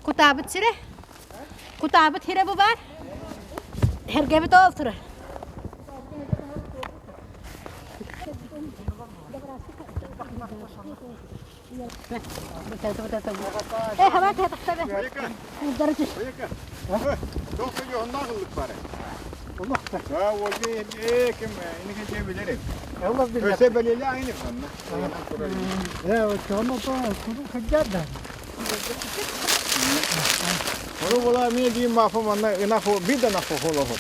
Kutabıt sire. Kutabıt hire bu var. Her gibi de oturur. Hava tabii. Darıcı. Doktor ondan kıldık bari. Allah da. Ya o kim ini geçebilirim. Allah bilir. Ösebeliyle aynı kanlı. Evet, ama bunu kaçar da. Onu bula ne diyeyim mafım anla inafo bir de nafo holo holo.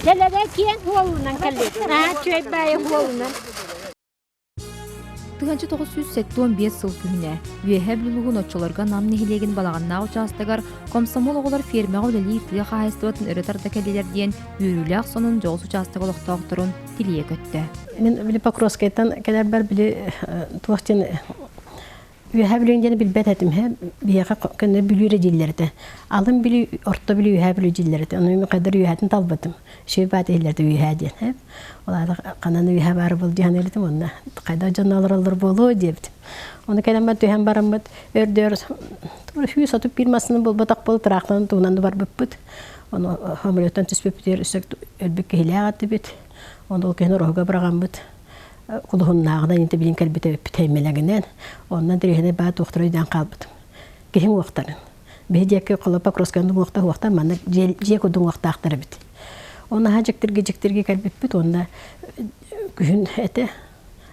Gelede kiyen huvalından kaldı. Ha, çöp bayi huvalından. Тыганчы 985 сыл күнне Үеһэ бүлүгүн оччолорга нам нехилеген балаганнаа участагар комсомол оголор фермага үлели итlige хаайстыбатын өрөтарда келелер диен үйрүлээх сонун жоос участак олохтоохторун тилие көттө. Мен били Покровскайдан келер бар били туактен үеһэ бүлүгүнден билбет этим хэ бияга көндө бүлүрэ диллерде. Алым били орто били үеһэ бүлү диллерде. Аны мен кадыр үеһэтин талбатым. Шөйбат элерде үеһэ ден хэ. Олар канан үеһэ бар бул дихан элетим онна. Кайда жанналар алыр болуу дептим. Оны келемет төһәм барамат өрдөр хүй сатып бирмасыны болбатак болуп трактан туунан бар бүппүт. Оны хамылеттен түспүптер үсөк ölбүк келегат бит. Оны кен рога барганбыт. Кулугуннаагына инте билин келбите теймелегенен ондан дирехне баа докторойдан калбыт. Кехин уктарын. Бедеке кылыпа кросканды уктар мана же кодун уктактары бит. Оны хажыктырге келбиппит онда күн эте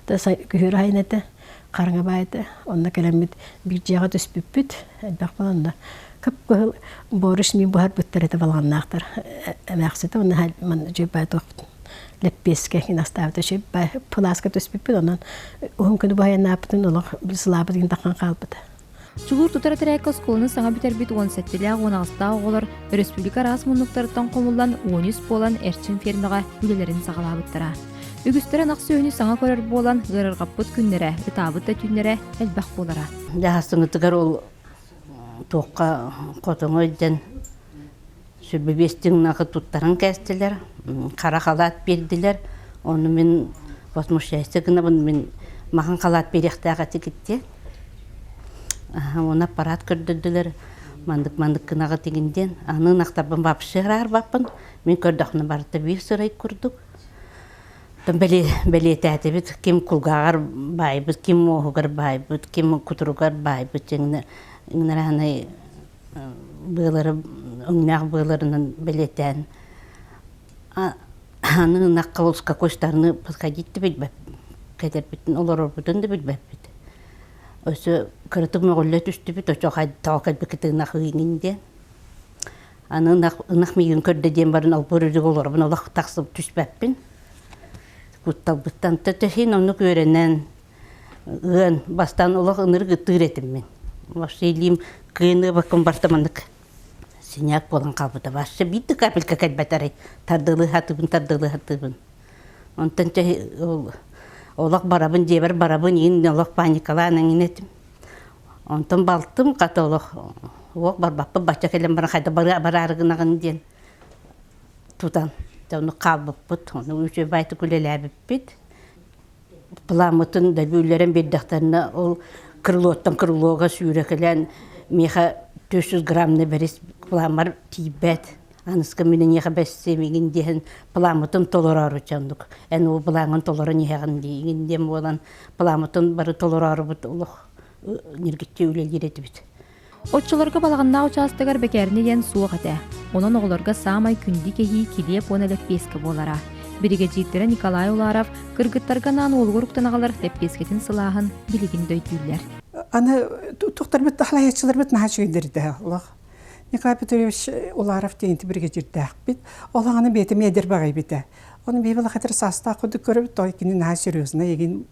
да күһөр айнете караңа байты онда келемит бир жага түспүппүт. Элбак баланда кып кыл бориш ми баар бүттөрөтө балганнактар. Максаты оны мен жебай токтун. Леппеске хинастаавда шеп бай пласка төспүппүт онан өңкүнү баянааптын олох бисылаабытын таккан калбыт. Чугур тутара терек осколунун саңа битербит 17-ле 16-та оголор республика рас муннуктардан комулдан 13 болан эрчин фермага үлелерин сагалаабыттара. Үгүстөрөн аксы өнү саңа көрөр болан гырыргаппыт күннере, ытаабытта түннере элбак болара. Жахасыңытыгар ол тоққа котоңойден сүрбебестің нақы туттарын кәстілер, қара қалат берділер. Оны мен возмущайсығына мен маған қалат беректіға текетті. Оны аппарат көрдірділер. Мандық кынаға тегінден. Аны нақтабын бапшығырар бапын. Мен көрдіқны барыда бейік сұрай көрдік. Бәле тәтебет, кем кулғағар байбыт, кем оғығар байбыт, кем күтіруғар байбыт. Иңнер анай бұғылары, өңнақ бұғыларынан бәлетән. Аны наққа олысқа көштарыны подходитті білбәп. Кәдер біттін, олар орбытын да білбәп біт. Өсі күрітік мәғілі түсті біт, өсі қайды тауқад бікіті нақы еңінде. Аны нақ мейін көрді ден барын ал бөрірік олар, бұны олақ тақсып түспәппін. Бұттан төтесін оны көрінен ғын бастан олақ ұныр ғыттыр етім мен. Вашилим кыны бакым бартамандык. Синяк болан қалбыда. Башы битті капелька кәлбәтәрі. Тардылы хатыбын. Онтан олақ барабын, жебір барабын, ең олақ паникаланын енетім. Онтан балтым қаты олақ. Оқ барбаппы бача келем бара қайда барарығынағын ден. Тудан. Оны қалбып бұд. Оны үші байты күлелі әбіп біт. пламытын да бүлерен бердақтарына ол крылоттан крылога сүйрекелен меха 400 граммны берес пламар тибет. Аныска менен яха бәссемеген дehen пламытын толорару чандык. Ән ол пламын толоры нехаган дейген дем болан пламытын бары толорару бут олох нергетте үлелер етібіт. Отчыларға балағында участығар бәкәріне ен суық әті. Онын оғыларға самай күнді кехи келеп оны ләппескі болара. Бригадиттері Николай Уларов кыргыттарға нан олғыр ұқтанағалар ләппескетін сылағын білігін дөйділер. Аны тұқтар бітті қалайатшылар бітті наға жүгендерді. Николай Петрович Уларов дейінті бригадирді ақпет. Олағаны беті медер бағай біті. Оны бейбіл қатыр саста құды көріп, той кені наға серьезіне еген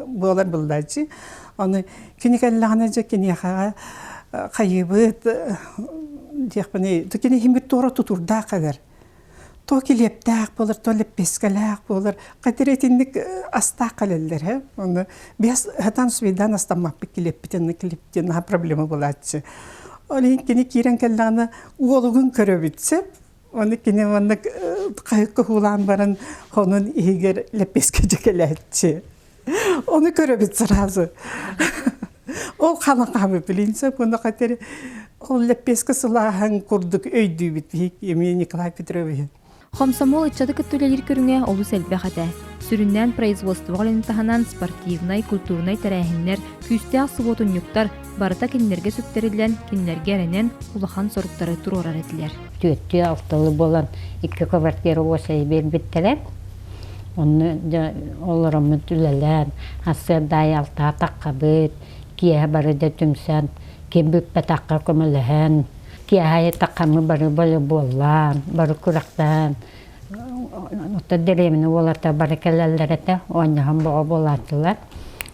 болар бұлдачы. Оны кені кәліліғаны жа кені яқаға қайыбыт, кені химбір тура тұтурда қадар. То келептәк болыр, то леппескәләк болыр. Қадіретіндік астақ қалелдер. Оны бес хатан свидан астамаппы келептен проблема болады. Олен кені керен кәліғаны олығын көрі оны кені қайыққы хулан барын оның егер леппеске жекеләтші. Оны көрі сразу. Ол қалың қабы білінсе, бұны қатері ол леппескі сылағын құрдық өйді бітбейік, еме Николай Петрович. Комсомол иччады күттүлелер көрүңе олу сәлбе хата. Сүрүннән производство галентаханан спортивнай, культурнай тәрәһиннәр, күстәк сыботунюктар, барыта киннәргә сүттерилән, киннәргә рәнән улахан соруктары турорар этиләр. Төттү алтылы болан 2 квартира осай бербиттеләр. Оны оларымы түләлән, асы дай алта таққабыт, кие барыда түмсән, кембүппә таққа көміләһән, кие таққамы бары болан, бары күрақтан. Ота деремini оларта бары кәләләрәтә, ойнаһан бұға болатылар.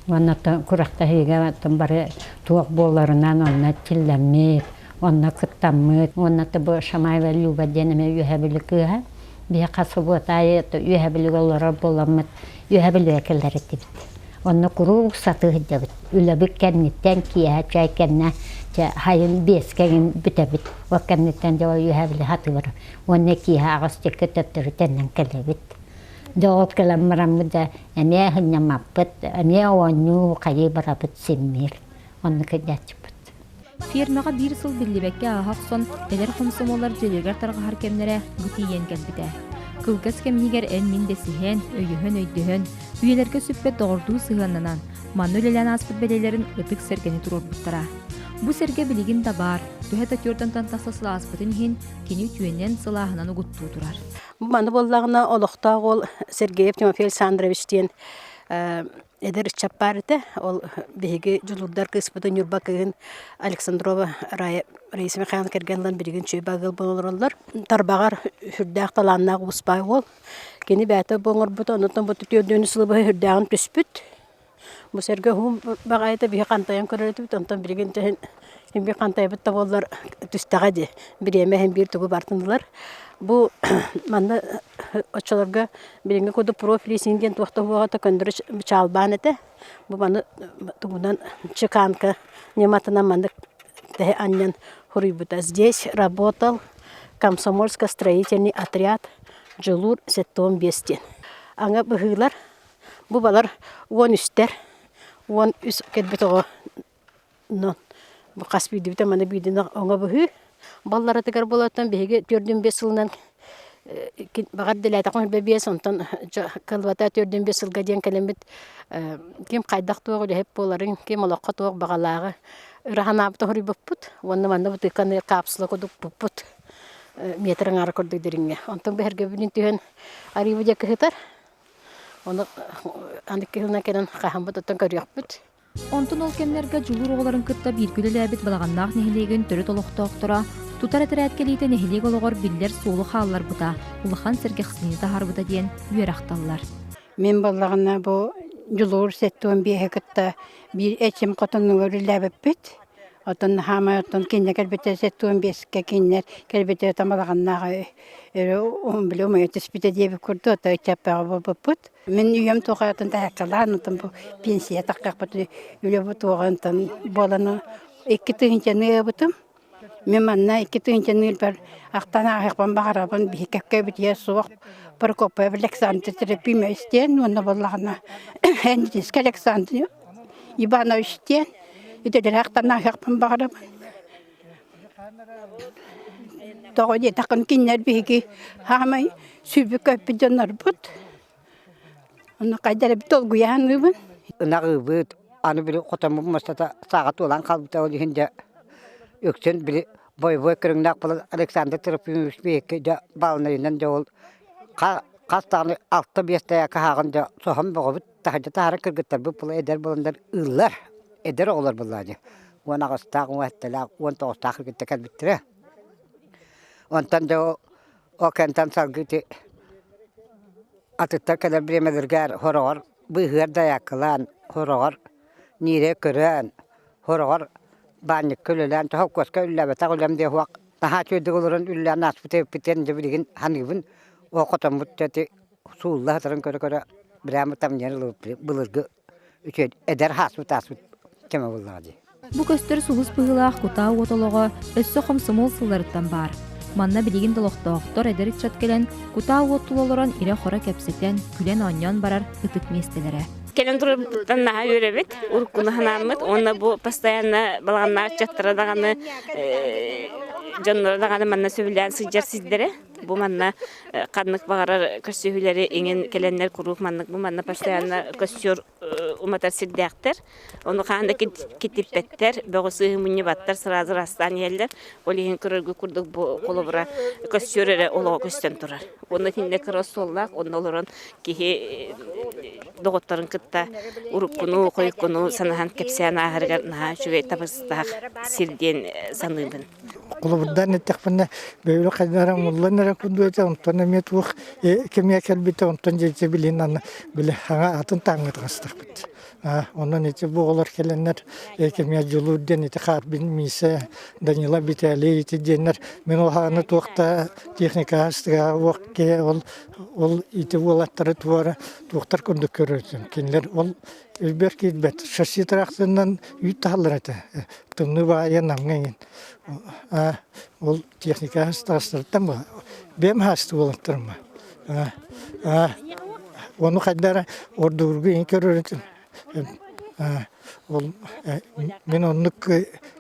Онна күрақта хеге бары туақ боларынан онна тилләмет, онна кыттамыт, онна бұ шамайва люба денеме үйәбілі кыға. Бия қасы бұтайы үйәбілі олары боламыт, үйәбілі әкелер етті бітті. Онна күруқ саты ғыдды бітті. Үләбі кәннеттен кие чай кәнне, хайын бес кәген біті бітті. О кәннеттен де үйәбілі хаты бар. Онна кие ағыз теккі төттірі тәннен кәлі бітті. Доғыт кәлем марамы да әне ғыннамап бұт, әне оңу қайы бара бұт семмер. Онна кәдәтчі бұт. Фермаға бір сыл білдебәкке ағақ сон, әлер қомсомолар желергер тарға харкемнері ғытиен кәлбіді. Кылгас кәмінегер ән менде сихен, өйіхін өйдіхін, үйелерге сүппет доғырдуу сығанынан, ману лелән аспыт бәлелерін ұтық сәргені тұрор бұттара. Бұ сәрге білігін да бар, түйәті түрден тантақса сыла аспытын хен, кені түйенен сылағынан ұғытту тұрар. Бұманы боллағына олықта ол Сергеев Тимофей Александровичтен Эдер Чапарыты, ол беге жулурдар кыспыды Нюрбакыгын Александрова Раиса Михайловна кергенлен бірген чөй бағыл болырылар. Тарбағар хүрдәқ таланнағы ұспай ол. Кені бәті боңыр бұты, онытын бұты түйөдені сылы бұғы хүрдәғын түспіт. Бұл сәрге хұм бағайты бігі қантайын көрілді бұт, онытын бірген тәхін бір қантай бұтта болар түстіға де. Бір еме бір түгі бартындылар. Бұл манны очолорга бірінгі көді профили синген туақты хуағата көндірі чалбан еті. Бұл маны туғынан чеканка нематына манды тәхі аннен хұрый бұта. Здесь работал комсомольско-строительный отряд жылур 75-тен. Аңа бұғылар, бұл балар 10 үстер, 10 үст кәдбіт оғы. Бұл қас бүйді біті маны бүйдіні оңа бұғы. Баллары тігер болаттан беге 4-5 жылынан бағар діләйтақын бәбес, онтан қылбата 4-5 жылға ден кәлемет кем қайдақ туғы өлі хеп боларын, кем олаққа туғы бағалағы ұраған абыты ғыры бұппыт, онны манны бұты қаны қапсылы құдық бұппыт метрің ары көрдік деріңе. Онтан бәрге білін түйен арибы де кіхітар, оны андық кіхілна кәлін қахан бұт, оттан көріяқ бұт. Онтун ол кемнерге julur оғыларын кытта биргүлі ләбіт балағаннақ нехилеген түрі толықты оқтыра, тұтар әтірі әткелейті нехилег олығыр биллер солы қалылар бұта, ұлыхан сәрге қысыны тахар бұта дейін үйер ақталылар. Мен балағына бұл julur сәттуын бейі кытта бір әчім қотының өрі ләбіп біт. Отын хама отын кенне кәлбетер сәттуын беске кеннер кәлбетер тамалағаннаға он білі өмай өтіспіті дебі күрді, ота өтчаппаға бұл бұт. Мен үйем туға отын тәйқалан, отын бұл пенсия таққақ бұты үлі бұт оған отын боланы 2 түйінчені бұтым. Мен манна 2 түйінчені бір ақтана ағықпан бағарабын бейкәпке біт е суық Прокопов Александр Терапиместен, он боллагана Хендиск Александр Ивановичтен, и телерахтана хапан багарам. Тогоди такын киннер биги хамай сүбүкө пидонор бут. Аны кайдара битолгуяны. Нагыбыт аны били котамы мастата сагат улан калбыта олихинде өксен били бой көрүңнак болот Александр Трофимович беке да балнайынан жол кастаны алты бесте кагында сохам богобут тахта тара кыргыттар бу пул эдер болондар ыллар эдер олар буллади. Уна гастак уаттала он тоостак кыргытта калбиттре. Онтан да окентан салгыты атыттар калар бремедергер хорор быгыр даякылан хорор нире көрөн хорор банник көлөлөн тохкоска үлләбе тагылам де вак таха чөдөгөлөрөн үллән аспыты питен дебилген ханыбын окотам буттати суулла таран көрө бирәм там нерлы булыргы үчөд эдер хасбытасып кеме буллади. Бу көстөр сулус быгылаах кутаа отолого өссө комсомол сылларыттан бар. Манна билигин долохтоохтор эдерик чат келен кутаа оттулолорон ире хора кепсетен күлен оньон барар ытык местелере. Келен турбуттан наха өребит, уркуна ханамыт, онна бу постоянно балганна чаттыра даганы жоннора даганы манна сөбүлән сыйжар сиздере. Бу манна каднык багарар көсөһүләре эңен келеннер курук маннык бу манна постоянно көсөр уматар сиддәктер. Оны ханда китиппеттер, бөгөсү мунни баттар сразу растан елдер. Олиһин көрөргө курдук бу колобура көсөрөре олого көстөн турар. Оны тинде кроссоллак, оннолорон кихи доготтарын кытта уруккуну, койкуну санахан кепсән ахыргар наха шугай табыстак сирден саныбын. Колобурдан этекпенне бөйлө кайдарам улланара кундуэте онтон эмет ух кемия келбите онтон жеже билин аны биле хага атын таңытгастык бит. Онон эти буголор келеннер кемия жулуден эти харбин мисе Данила Битали эти денер мен ол ханы туакта техника астыга уакке ол ити улаттары туара туактар көндүк көрөсүн. Кинлер ол Элберки бет шаши трактынан үйталар эте. Тымны бая намган. Ол техника астастыртам ба. Бем хасты болаттырма. Оны кайдара ордургу ин көрөрүн. Ол мен оннук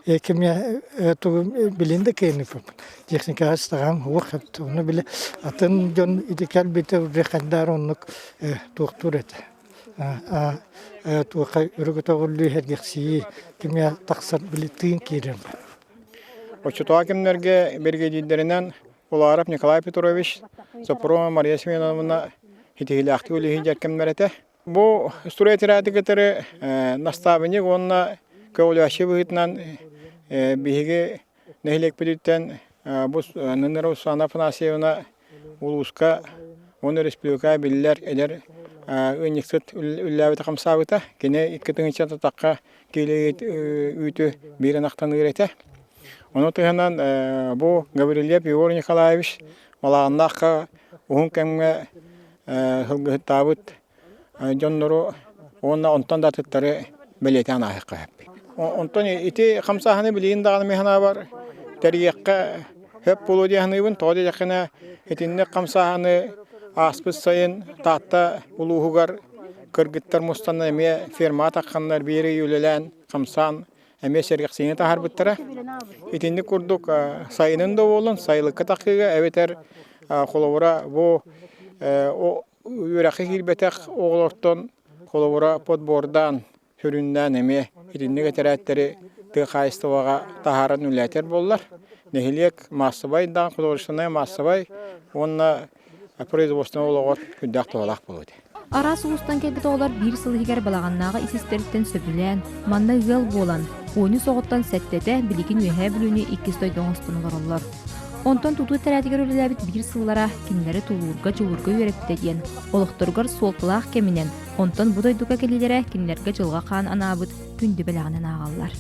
экемия ту билинде кейни көп. Техника астаган уакыт оны биле атын жон идикал бите рекандар оннук туктур эте. Туакай өргөтөгүлү хергекси кимия таксар билетин кирем. Очутуа кемнерге бергедидеринен Уларов Николай Петрович, Сопрома Мария Семеновна хитилахты үлеһи жеркемнерете. Бу строителяты кетере наставник онна көлөшү бытынан биге нехлек билеттен бу ныныру сана финансиевна улуска оны республика биллер элер ыниксет үлләбет камсабыта кене 2-нчы такка келет үтү биренактан ирете. Оны тыгынан бу Гаврилев Егор Николаевич маланнакка уң кемге хылгытабыт жоннору онна онтон датыттары белетен айыкка. Онтон ити камсаханы билин даганы механа бар. Тарихка хеп болу дияхныбын тоды жақына етінне камсаханы аспыз сайын татта улуғығар кыргыттар мұстанна әме ферма таққанлар бері үлелән камсан әме сәргіқсені тахар бұттара. Етінне күрдік сайынын да болын, сайлыққа таққыға әветер қолауыра бұл үйрақы келбетек оғылықтан қолауыра подбордан көрінден әме етінне кәтерәттері тықайыстываға тахаран үләтер болылар. Нехилек массабай дан художественная массабай онна производственный олоғыр күддәк тоғалақ болуды. Арас улустан келбет олар бир сылыгер балаганнағы исестерден сөбілен, манна ыл болан, ойны соғыттан сәттете білігін өйе білуіне 2 стойдың ұстынылар олар. Онтан туту тәрәдігер өлеләбіт бир сыллара кинлері тулуырға жылырға өрепті дейін. Олықтырғыр солтылақ кемінен, онтан бұдай дука келелері кинлерге жылға қан анабыт күнді білағынан ағалар.